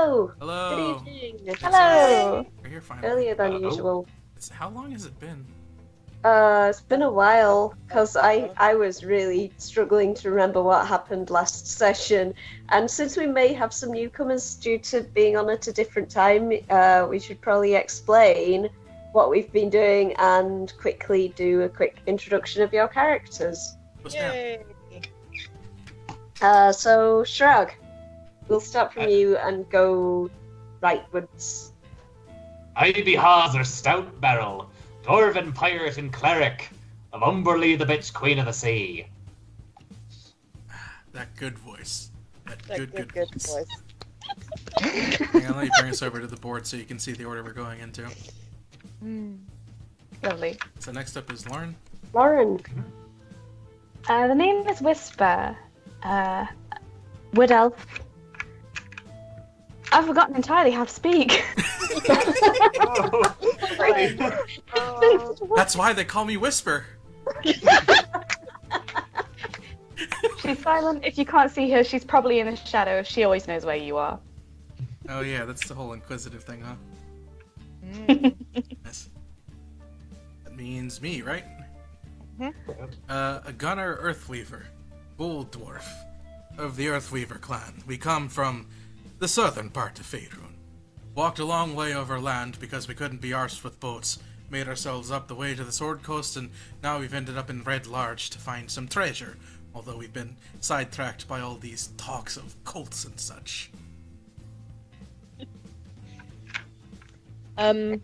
Hello. Good Hello. evening. Hello. We're here finally. Earlier than Hello. usual. How long has it been? It's been a while because I was really struggling to remember what happened last session, and since we may have some newcomers due to being on at a different time, we should probably explain what we've been doing and quickly do a quick introduction of your characters. What's down? Yay. So Shrug, we'll start from you and go rightwards. I be Hawser Stout Barrel, Dwarven Pirate and Cleric of Umberlee, the bitch Queen of the Sea. That good voice. That Good good voice. voice. Hang on, let me bring us over to the board so you can see the order we're going into. Lovely. So next up is Lauren. Lauren. The name is Whisper. Wood Elf. I've forgotten entirely how to speak. That's why they call me Whisper. She's silent. If you can't see her, she's probably in the shadow. She always knows where you are. Oh yeah, that's the whole inquisitive thing, huh? Yes. That means me, right? A gunner Earthweaver, Bull Dwarf, of the Earthweaver clan. We come from the southern part of Faerun. Walked a long way over land because we couldn't be arsed with boats. Made ourselves up the way to the Sword Coast, and now we've ended up in Red Larch to find some treasure. Although we've been sidetracked by all these talks of cults and such. I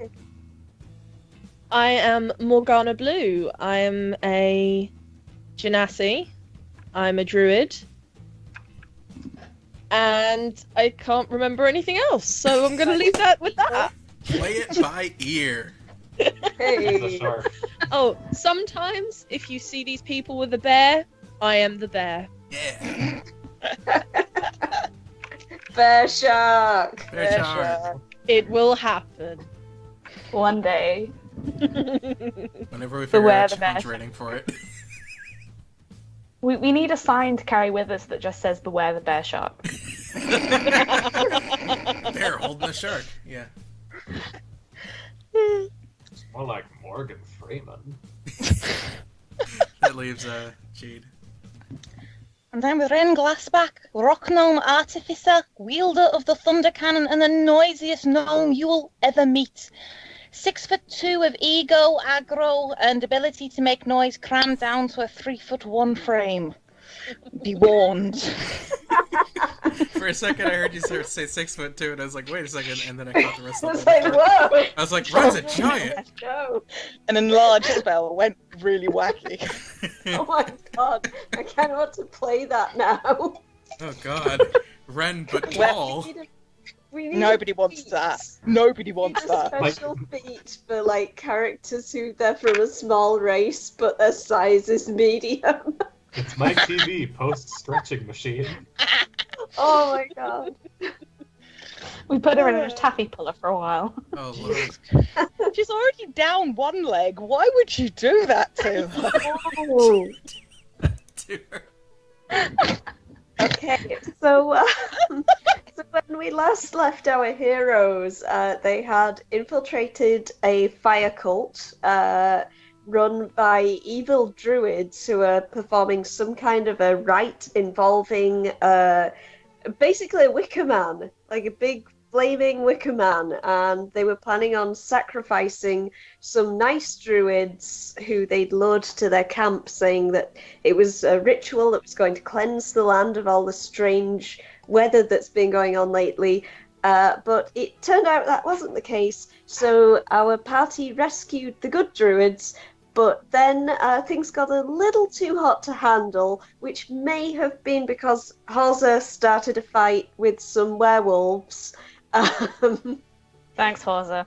am Morgana Blue. I am a Genasi. I'm a druid. And I can't remember anything else, so I'm going to leave that with that. Play it by ear. Hey. The shark. Oh, sometimes if you see these people with a bear, I am the bear. Yeah. Bear Shark. Fair charge. It will happen. One day. Whenever we figure Beware out the a challenge bear. rating for it. We need a sign to carry with us that just says "Beware the bear shark." Bear holding a shark. Yeah. It's more like Morgan Freeman. That leaves Jade. And I'm Ren Glassback, rock gnome artificer, wielder of the thunder cannon, and the noisiest gnome you'll ever meet. 6'2" of ego, aggro, and ability to make noise crammed down to a 3'1" frame. Be warned. For a second, I heard you say 6'2", and I was like, wait a second, and then I caught the rest I of was the like, word. whoa. I was like, Ren's a giant. No. An enlarged spell went really wacky. Oh my god. I kind of want to play that now. Oh god. Ren, but Well, tall. We need Nobody a wants feat. that. Nobody We wants need a that. special feat for like characters who they're from a small race but their size is medium. It's my TV post-stretching machine. Oh my god. We put her in a taffy puller for a while. Oh lord. She's already down one leg. Why would you do that to her? Oh. Dear. Okay, so so when we last left our heroes, they had infiltrated a fire cult run by evil druids who are performing some kind of a rite involving basically a Wicker Man, like a big flaming Wicker Man, and they were planning on sacrificing some nice druids who they'd lured to their camp, saying that it was a ritual that was going to cleanse the land of all the strange weather that's been going on lately. But it turned out that wasn't the case, so our party rescued the good druids, but then things got a little too hot to handle, which may have been because Halza started a fight with some werewolves. Thanks, Horza.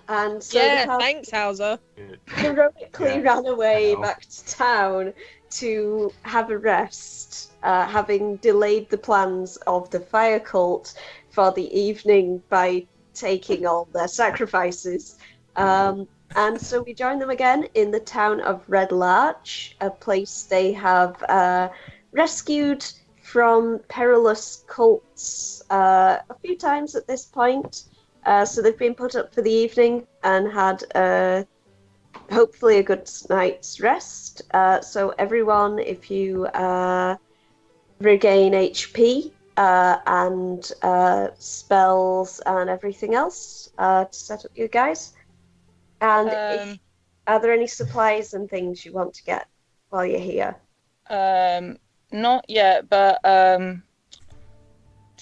And so Yeah, the party thanks, Hauser. heroically Yeah, ran away I know. back to town to have a rest, having delayed the plans of the fire cult for the evening by taking all their sacrifices. And so we join them again in the town of Red Larch, a place they have rescued from perilous cults a few times at this point. So they've been put up for the evening and had hopefully a good night's rest. So everyone, if you regain HP and spells and everything else to set up you guys. And are there any supplies and things you want to get while you're here? Not yet, but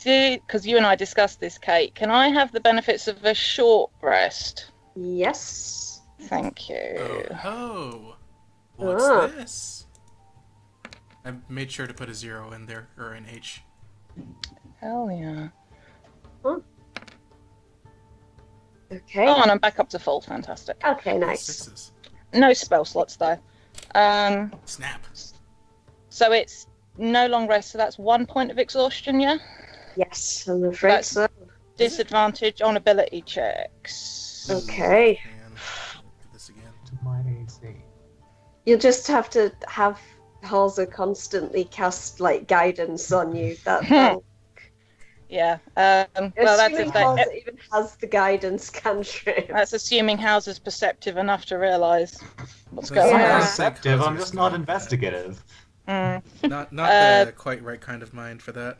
because you and I discussed this, Kate, can I have the benefits of a short rest? Yes. Thank you. Oh, what's this? I made sure to put a 0 in there, or an H. Hell yeah. Okay. Oh, and I'm back up to full. Fantastic. Okay, nice. 6s. No spell slots though. Snap. So it's no long rest. So that's 1 point of exhaustion. Yeah. Yes, I'm afraid That's- so. Disadvantage on ability checks. Okay. Man, do this again. To my AC. You'll just have to have Halsey constantly cast like guidance on you. That'll Yeah. Well, that's assuming if they, Halsey even has the guidance cantrip. that's assuming Hauser's perceptive enough to realise what's So going it's on. not Yeah. Perceptive, I'm just not investigative. Mm. Not the quite right kind of mind for that.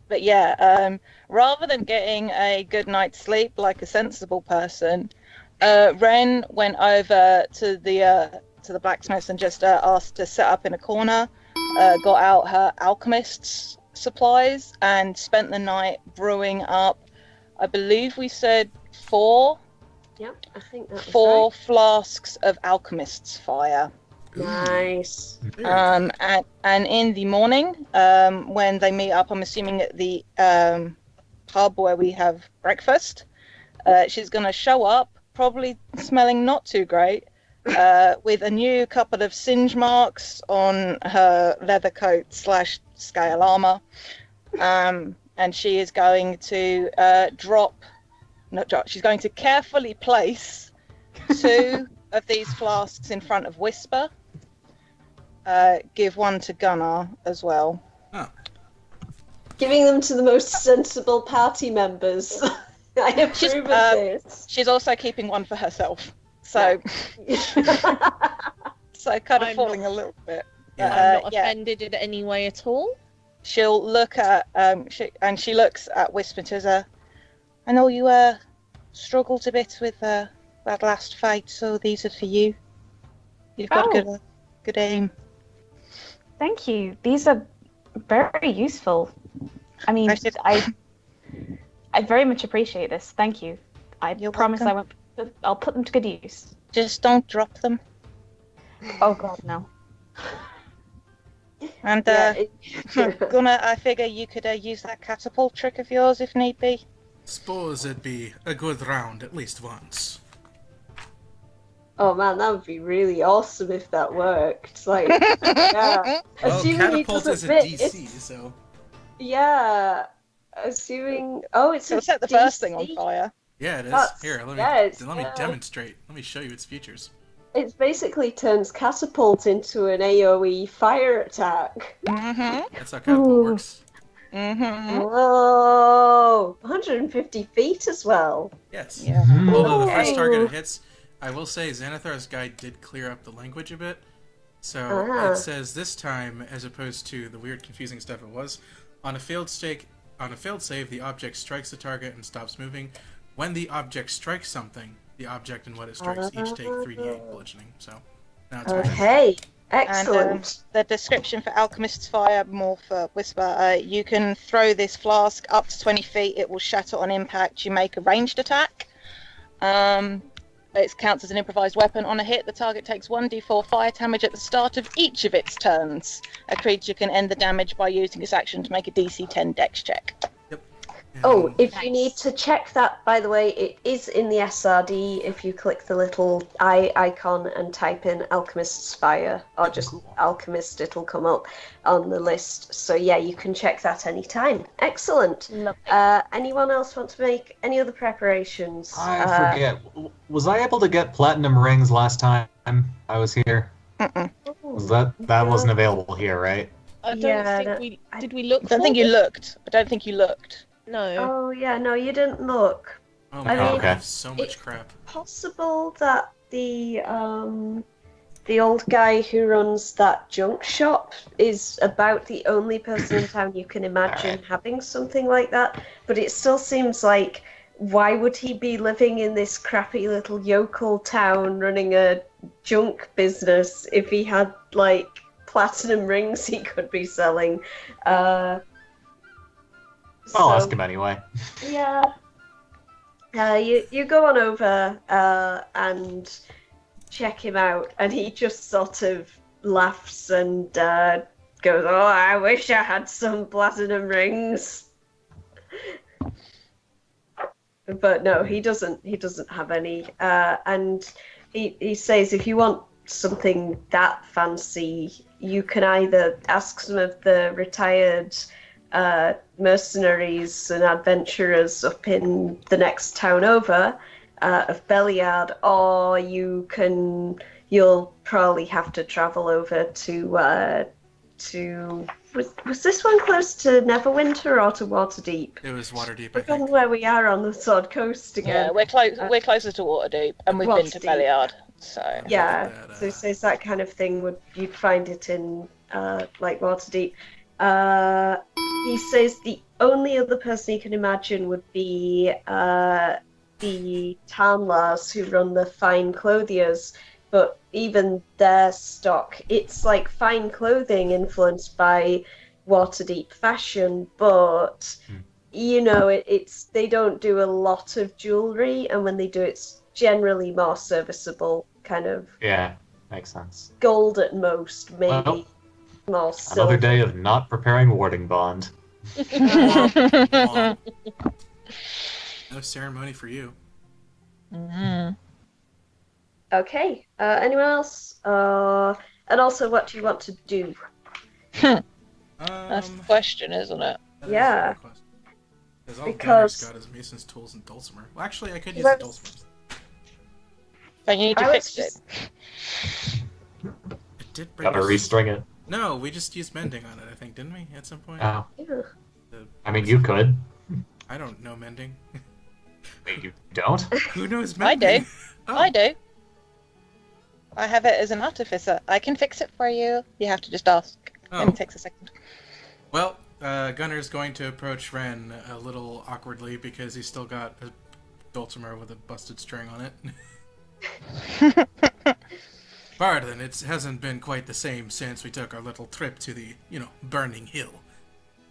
But yeah, rather than getting a good night's sleep like a sensible person, Ren went over to the blacksmiths and just asked to set up in a corner, got out her alchemist's supplies, and spent the night brewing up, I believe we said four Yep, I think that's flasks of alchemist's fire. Nice. And in the morning, when they meet up, I'm assuming at the pub where we have breakfast, she's going to show up, probably smelling not too great, with a new couple of singe marks on her leather coat / scale armor. And she is going to she's going to carefully place 2 of these flasks in front of Whisper. Give one to Gunnar as well. Giving them to the most sensible party members. I She's, approve of this. She's also keeping one for herself. So, so kind of I'm falling a little bit. I'm not yeah. offended in any way at all. She'll look at she looks at Whisper to her. I know you struggled a bit with that last fight, so these are for you. You've got good aim. Thank you. These are very useful. I mean, I very much appreciate this. Thank you. You're promise welcome. I'll put them to good use. Just don't drop them. Oh God, no. And Gunnar, I figure you could use that catapult trick of yours if need be. Suppose it'd be a good round at least once. Oh man, that would be really awesome if that worked. Like, yeah. Well, Assuming he catapult doesn't is a fit, DC, so... Yeah. Assuming... it's It'll a set the first thing on DC? fire. Yeah, it is. That's- Here, let yeah, me demonstrate. Let me show you its features. It basically turns catapult into an AoE fire attack. Mm-hmm. That's how catapult works. Mm-hmm. Whoa! 150 feet as well. Yes. Yeah. Although the first Okay. target it hits, I will say Xanathar's guide did clear up the language a bit. So Ah. it says this time, as opposed to the weird confusing stuff it was, on a failed save, the object strikes the target and stops moving. When the object strikes something, the object and what it strikes each take 3d8 bludgeoning. So now it's fine. Okay, excellent. The description for Alchemist's Fire, more for Whisper, you can throw this flask up to 20 feet. It will shatter on impact. You make a ranged attack. It counts as an improvised weapon. On a hit, the target takes 1d4 fire damage at the start of each of its turns. A creature can end the damage by using its action to make a DC 10 dex check. Oh, And if Nice. you need to check that, by the way, it is in the SRD if you click the little eye icon and type in Alchemist's Fire, or just Cool. Alchemist, it'll come up on the list. So yeah, you can check that anytime. Excellent. Lovely. Anyone else want to make any other preparations? I forget. Was I able to get platinum rings last time I was here? Mm-mm. Was that wasn't available here, right? I don't Yeah, think no, we did. We look. I don't think you looked. I don't think you looked. No. Oh yeah, no, you didn't look. Oh I man, mean, we have so much it's crap. possible that the old guy who runs that junk shop is about the only person in town you can imagine Alright. having something like that. But it still seems like, why would he be living in this crappy little yokel town running a junk business if he had like platinum rings he could be selling? I'll ask him anyway. Yeah. You go on over and check him out, and he just sort of laughs and goes, "Oh, I wish I had some platinum rings." But no, he doesn't. He doesn't have any. And he says, if you want something that fancy, you can either ask some of the retired mercenaries and adventurers up in the next town over of Belliard, or you'll probably have to travel over to was this one close to Neverwinter or to Waterdeep? It was Waterdeep, I I forgot think. where we are on the Sword Coast again. Yeah, we're close. We're closer to Waterdeep, and we've been to Waterdeep. Belliard. So Yeah, That, so he says that kind of thing you'd find it in like Waterdeep. He says the only other person he can imagine would be the Tarnlars who run the Fine Clothiers, but even their stock, it's like fine clothing influenced by Waterdeep fashion, but you know, it's they don't do a lot of jewelry, and when they do, it's generally more serviceable, kind of Yeah, makes sense. gold at most, maybe Well, more silver. Another day of not preparing warding bond. Womp. No ceremony for you. Mhm. Okay. Anyone else? And also, what do you want to do? That's the question, isn't it? That is Yeah. a good question. Because all Because- Gunner's got is Mason's tools and Dulcimer. Well, actually, I could use Well, the Dulcimer. So you need to I was fix it. just- It did bring Gotta us... restring it. No, we just used mending on it, I think, didn't we, at some point? Oh, Yeah. I mean, you could. I don't know mending. Wait, you don't? Who knows I mending? do. Oh, I do. I have it as an artificer. I can fix it for you. You have to just ask. Oh. And it takes a second. Well, Gunner's going to approach Ren a little awkwardly because he's still got a Dulcimer with a busted string on it. Pardon, it hasn't been quite the same since we took our little trip to the, Burning Hill.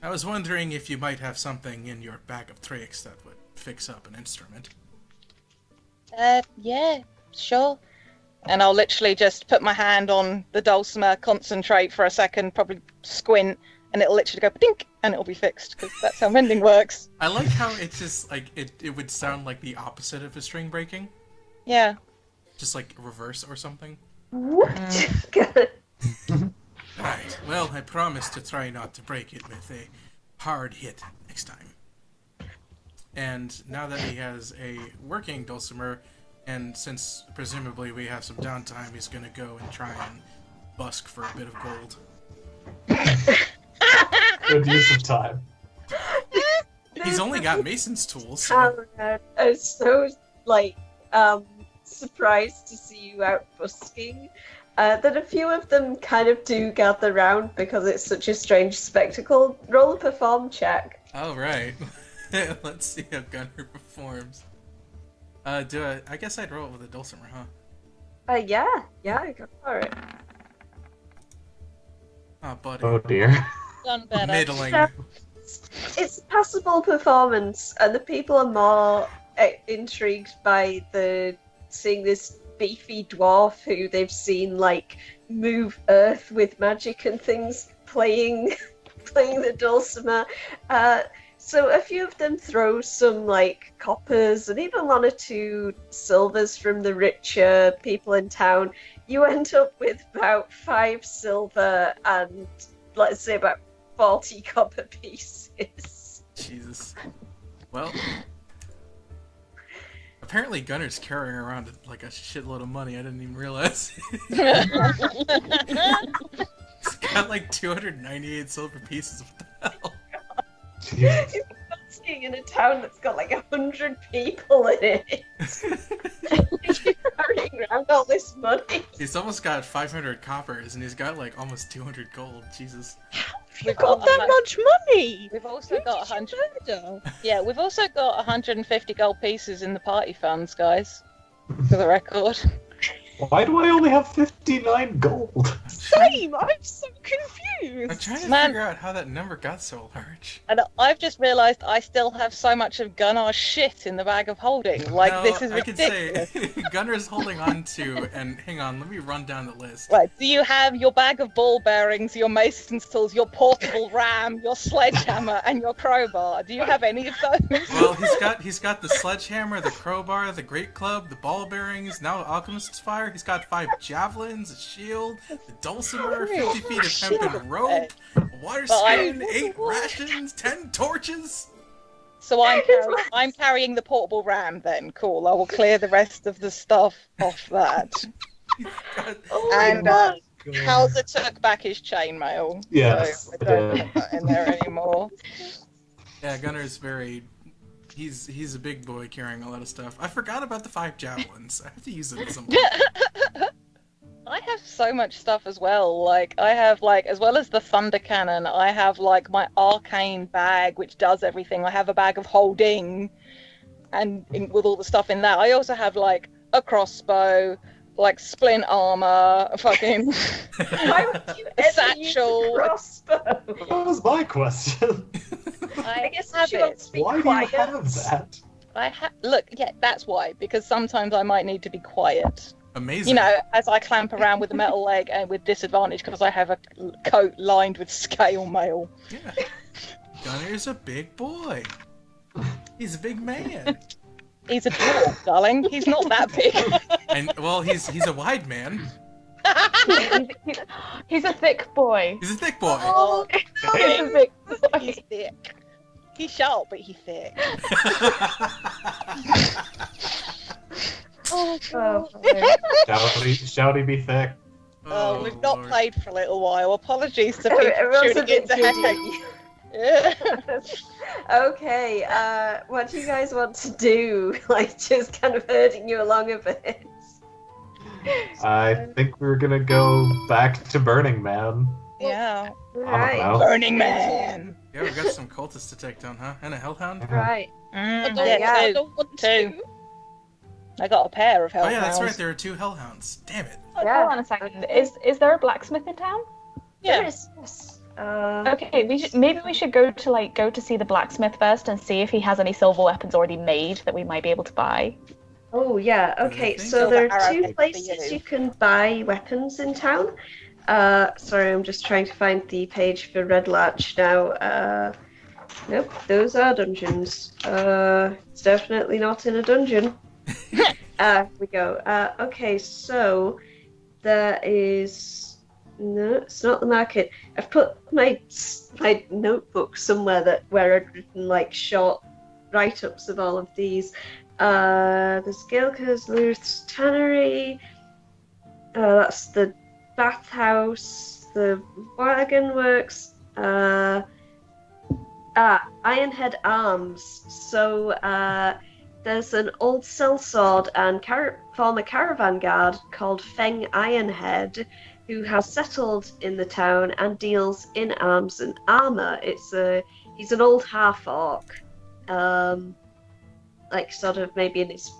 I was wondering if you might have something in your bag of tricks that would fix up an instrument. Yeah, sure. And I'll literally just put my hand on the dulcimer, concentrate for a second, probably squint, and it'll literally go dink, and it'll be fixed, because that's how mending works. I like how it's just, like, it would sound like the opposite of a string breaking. Yeah. Just, like, reverse or something. What? Right. Well, I promise to try not to break it with a hard hit next time. And now that he has a working dulcimer, and since presumably we have some downtime, he's gonna go and try and busk for a bit of gold. Good use of time. He's only got Mason's tools, so... I'm so, surprised to see you out busking. That a few of them kind of do gather round because it's such a strange spectacle. Roll a perform check. Alright. Let's see how Gunner performs. I guess I'd roll it with a dulcimer, huh? Yeah, go for it. Oh, buddy. Oh dear. Done better. Middling. Yeah. It's a passable performance, and the people are more intrigued by seeing this beefy dwarf who they've seen move earth with magic and things playing the dulcimer. So a few of them throw some coppers and even one or two silvers from the richer people in town. You end up with about 5 silver and let's say about 40 copper pieces. Jesus. Well, apparently Gunner's carrying around a shitload of money. I didn't even realize. He's got like 298 silver pieces. What the hell? Jesus. He's asking in a town that's got like 100 people in it. He's carrying around all this money. He's almost got 500 coppers, and he's got like almost 200 gold. Jesus. You've got that much money. We've also got 100. Murder? Yeah, we've also got 150 gold pieces in the party funds, guys. For the record. Why do I only have 59 gold? Same. I'm so I'm confused. trying to Man. figure out how that number got so large. And I've just realised I still have so much of Gunnar's shit in the bag of holding. Like, No, this is I could ridiculous. say Gunner's holding on to, and hang on, let me run down the list. Right, do you have your bag of ball bearings, your mason's tools, your portable ram, your sledgehammer, and your crowbar? Do you have any of those? Well, he's got the sledgehammer, the crowbar, the great club, the ball bearings, now alchemist's fire. He's got 5 javelins, a shield, the dulcimer, 50 feet of hempen rope, a water But I- spoon, 8 rations, 10 torches. So I'm carrying the portable ram then. Cool, I will clear the rest of the stuff off that. God, And Hauser took back his chainmail. Yes, So I don't put that in there anymore. yeah, Gunner's very. He's a big boy carrying a lot of stuff. I forgot about the 5 javelins. I have to use them at some point. I have so much stuff as well. Like, I have, like, as well as the thunder cannon, I have, like, my arcane bag, which does everything. I have a bag of holding, with all the stuff in that. I also have, like, a crossbow, like, splint armor, fucking Why would you a ever use a satchel. crossbow? That was my question. I guess have she wants it. to be Why do you quiet. have that? Look, yeah, that's why. Because sometimes I might need to be quiet. Amazing. You know, as I clamp around with a metal leg and with disadvantage because I have a coat lined with scale mail. Yeah. Gunner's a big boy. He's a big man. He's a dwarf, darling. He's not that big. And well, he's a wide man. He's a thick boy. He's a thick boy. Oh, He's a thick boy. he's thick. He's sharp, but he's thick. Oh, Shall he be thick? Oh, we've not Lord. played for a little while. Apologies to people Everyone's a tuning bit into giddy. Yeah. Okay, what do you guys want to do? Like, just kind of herding you along a bit. I think we're gonna go back to Burning Man. Yeah. Right. know. Burning Man. Yeah, we've got some cultists to take down, huh? And a hellhound? Right. I don't, Yeah, I two. don't want Two. to. I got a pair of Oh hellhounds. yeah, that's right. There are 2 hellhounds. Damn it. Yeah. Hold on a second. Is there a blacksmith in town? Yeah. There is, yes. Okay, maybe we should go to see the blacksmith first and see if he has any silver weapons already made that we might be able to buy. Oh, yeah, okay, think so there are Silver 2 arrow places for you. you can buy weapons in town. Sorry, I'm just trying to find the page for Red Larch now. Nope, those are dungeons. It's definitely not in a dungeon. Here we go. Okay, so there is... No, it's not the market. I've put my notebook somewhere where I'd written like short write-ups of all of these. There's Gilka's Luth's Tannery. That's the bathhouse. The wagon works. Ironhead Arms. So there's an old sellsword and former caravan guard called Feng Ironhead, who has settled in the town and deals in arms and armor. He's an old half-orc, like sort of maybe in his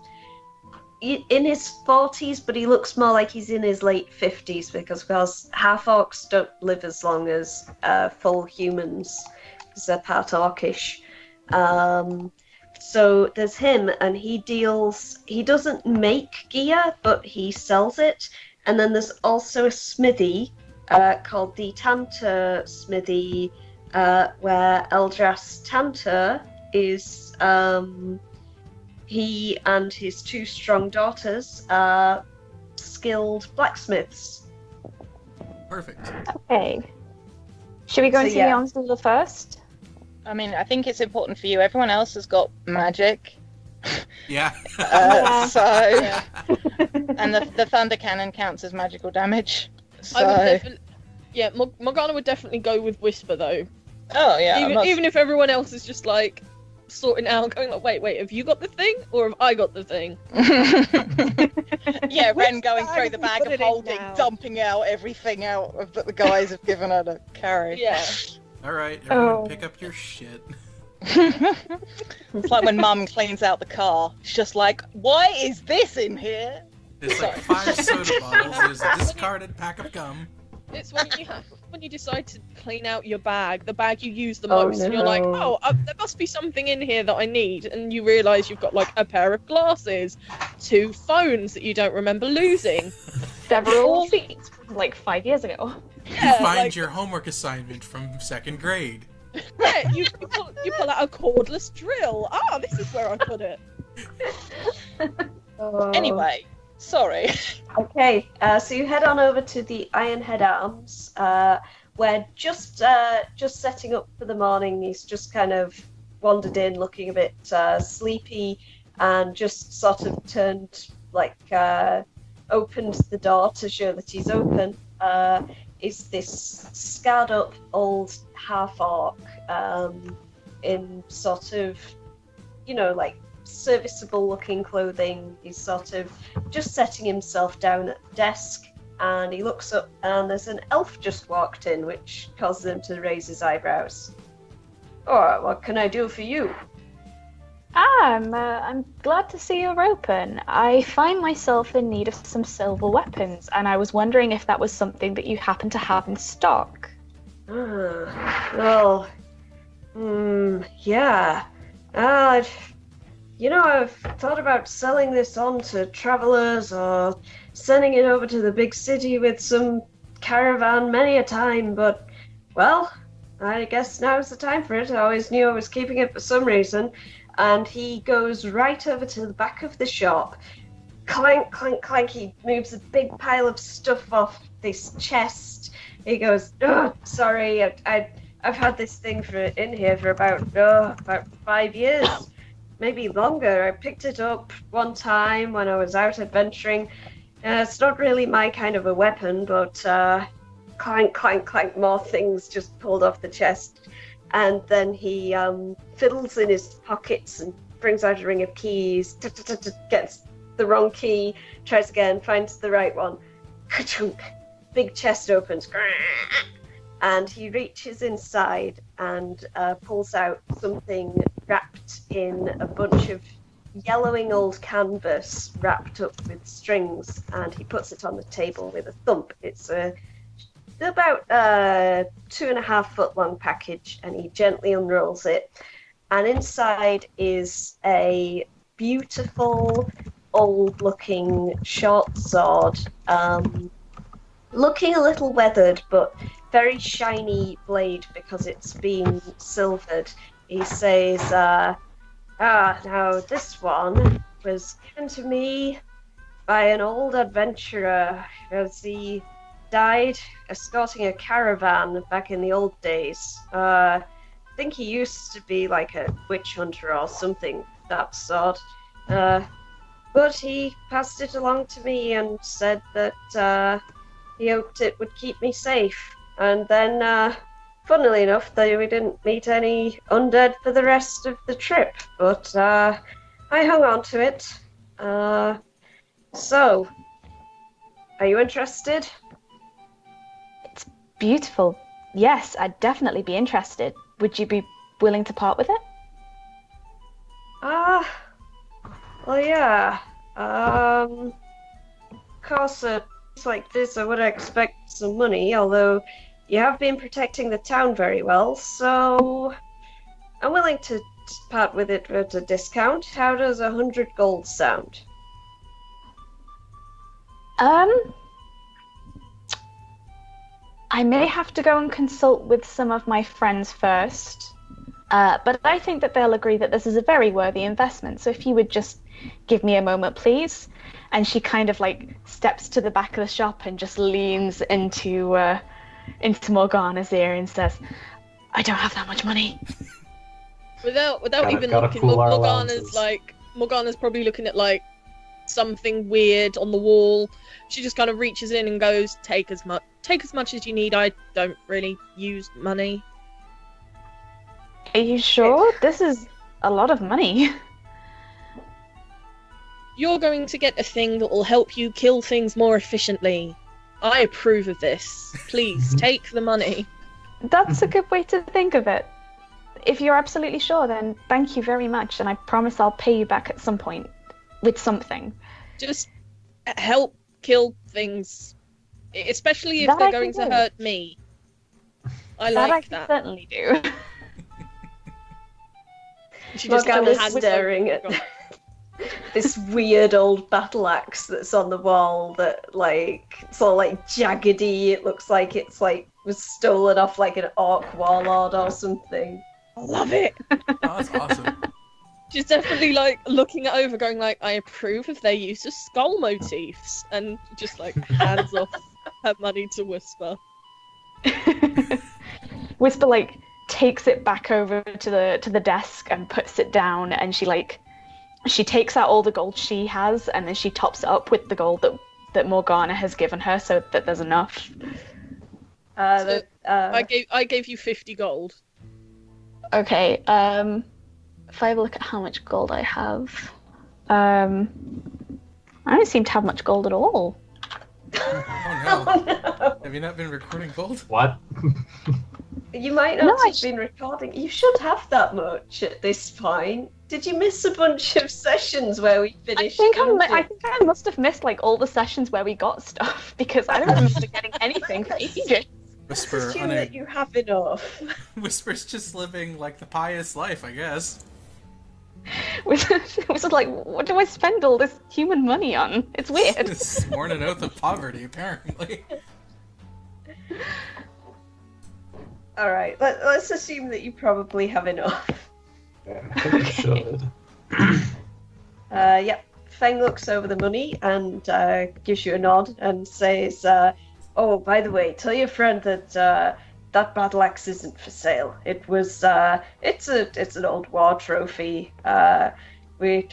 40s, but he looks more like he's in his late 50s because half-orcs don't live as long as full humans because they're part orcish. So there's him, and he doesn't make gear, but he sells it. And then there's also a smithy called the Tantor Smithy, where Eldras Tantor is, he and his 2 strong daughters are skilled blacksmiths. Perfect. Okay. Should we go and So, see yeah. the Onslow first? I mean, I think it's important for you. Everyone else has got magic. Yeah. So, and the thunder cannon counts as magical damage. So, I would Yeah, Morgana would definitely go with Whisper though. Oh yeah. Even if everyone else is just like sorting out, going like, wait, have you got the thing or have I got the thing? Yeah, Ren Which going bag through have the we bag put of it in holding, now? dumping out everything out of that the guys have given her to carry. Yeah. Alright, everyone Oh. pick up your shit. It's like when Mum cleans out the car. She's just like, why is this in here? There's like 5 soda bottles, there's a discarded pack of gum. It's when you decide to clean out your bag, the bag you use the Oh, most, and you're like, no. there must be something in here that I need, and you realise you've got like a pair of glasses, 2 phones that you don't remember losing. Several receipts from like 5 years ago. You find your homework assignment from 2nd grade. Yeah, you pull out a cordless drill. Ah, this is where I put it. Oh. Anyway, sorry. Okay, so you head on over to the Ironhead Arms, where just setting up for the morning. He's just kind of wandered in, looking a bit sleepy, and just sort of turned opened the door to show that he's open. Is this scarred up old half-orc in sort of, serviceable looking clothing. He's sort of just setting himself down at the desk, and he looks up and there's an elf just walked in, which causes him to raise his eyebrows. Oh, what can I do for you? I'm glad to see you're open. I find myself in need of some silver weapons, and I was wondering if that was something that you happen to have in stock. Well, yeah. I've thought about selling this on to travelers or sending it over to the big city with some caravan many a time, but, well, I guess now's the time for it. I always knew I was keeping it for some reason. And he goes right over to the back of the shop. Clank, clank, clank. He moves a big pile of stuff off this chest. He goes, "Oh, sorry, I've had this thing in here for about 5 years, maybe longer. I picked it up one time when I was out adventuring. It's not really my kind of a weapon, but clank, clank, clank. More things just pulled off the chest." And then he fiddles in his pockets and brings out a ring of keys, gets the wrong key, tries again, finds the right one. Ka-chunk! Big chest opens. And he reaches inside and pulls out something wrapped in a bunch of yellowing old canvas wrapped up with strings, and he puts it on the table with a thump. It's about 2.5 foot long package, and he gently unrolls it, and inside is a beautiful old looking short sword, looking a little weathered but very shiny blade because it's been silvered. He says, now this one was given to me by an old adventurer as he died escorting a caravan back in the old days. I think he used to be like a witch hunter or something of that sort. But he passed it along to me and said that he hoped it would keep me safe. And then, funnily enough, we didn't meet any undead for the rest of the trip. But I hung on to it. So, are you interested? Beautiful. Yes, I'd definitely be interested. Would you be willing to part with it? Well, yeah. Of course, it's like this, I would expect some money, although you have been protecting the town very well, so I'm willing to part with it at a discount. How does 100 gold sound? I may have to go and consult with some of my friends first, but I think that they'll agree that this is a very worthy investment. So if you would just give me a moment, please. And she kind of steps to the back of the shop and just leans into Morgana's ear and says, "I don't have that much money." Without even gotta looking, pool our Morgana's allowances. Morgana's probably looking at something weird on the wall. She just kind of reaches in and goes, take take as much as you need. I don't really use money. Are you sure? This is a lot of money. You're going to get a thing that will help you kill things more efficiently. I approve of this. Please, take the money. That's a good way to think of it. If you're absolutely sure, then thank you very much, and I promise I'll pay you back at some point with something. Just help kill things. Especially if That they're I can going to do. hurt me. I That I like can that. certainly do. She just Morgana's hands staring over- at this weird old battle axe that's on the wall that, like, it's all, like, jaggedy. It looks like it's, like, was stolen off, like, an orc warlord or something. I love it. Oh, that's awesome. She's definitely like looking it over, going like, I approve of their use of skull motifs, and just like hands off her money to Whisper. Whisper like takes it back over to the desk and puts it down, and she takes out all the gold she has, and then she tops it up with the gold that Morgana has given her, so that there's enough. I gave you 50 gold. Okay. If I have a look at how much gold I have, I don't seem to have much gold at all. Oh no. Oh, no. Have you not been recording gold? What? You might not No, I have been recording. You should have that much at this point. Did you miss a bunch of sessions where we I finished? think I dungeons? think I must have missed like all the sessions where we got stuff because I don't remember getting anything for ages. Whisper Assume that you have enough. Whisper's just living like the pious life, I guess. Was just like, what do I spend all this human money on? It's weird. Sworn an oath of poverty, apparently. All right, let's assume that you probably have enough. I think I should. Yep. Feng looks over the money and gives you a nod and says, "Oh, by the way, tell your friend that that battle axe isn't for sale. It was it's an old war trophy. We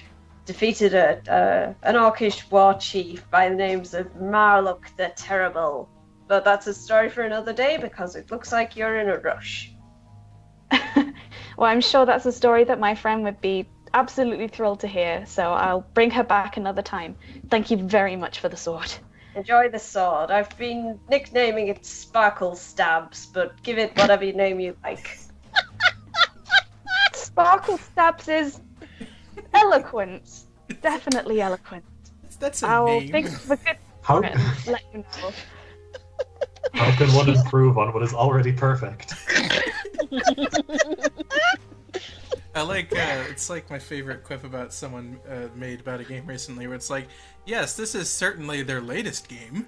defeated an orcish war chief by the names of Marluk the Terrible. But that's a story for another day because it looks like you're in a rush." Well, I'm sure that's a story that my friend would be absolutely thrilled to hear, so I'll bring her back another time. Thank you very much for the sword. Enjoy the sword. I've been nicknaming it Sparkle Stabs, but give it whatever name you like. Sparkle Stabs is eloquent. Definitely eloquent. That's a I'll name. think of a good How, for it and let you know. how can one improve on what is already perfect? I like, it's like my favorite quip about someone made about a game recently where it's like, yes, this is certainly their latest game.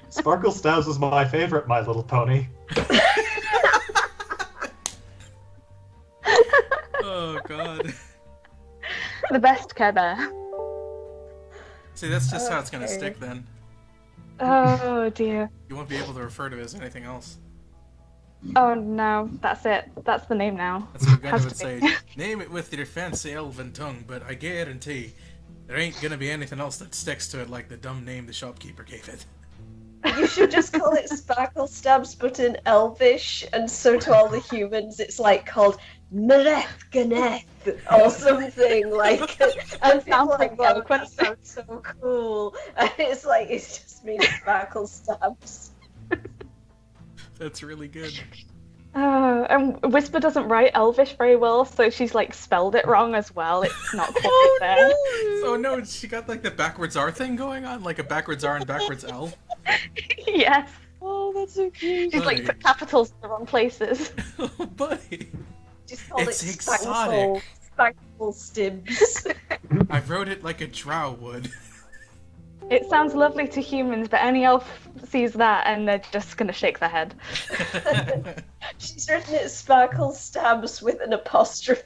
Sparkle Stabs was my favorite My Little Pony. Oh, God. The best Care Bear. See, that's just how it's gonna Okay. stick then. Oh dear. You won't be able to refer to it as anything else. Oh no, that's it. That's the name now. That's what Gunnar Has would to say. be. Name it with your fancy elven tongue, but I guarantee there ain't gonna be anything else that sticks to it like the dumb name the shopkeeper gave it. You should just call it Sparkle Stabs, but in Elvish, and so to all the humans, it's like called Mereth Ganeth or something like. And people Sounds are like like, wow, eloquent. that sounds so cool. And it's like it's just means Sparkle Stabs. That's really good. And Whisper doesn't write Elvish very well, so she's like spelled it wrong as well. It's not quite Oh there. Oh no, she got like the backwards R thing going on, like a backwards R and backwards L. Yes, Oh, that's so cute. she's like put capitals in the wrong places. Oh, buddy. Just called It's it exotic. Spankle Stibs. I wrote it like a drow would. It sounds lovely to humans, but any elf sees that and they're just gonna shake their head. She's written it Sparkle Stabs with an apostrophe.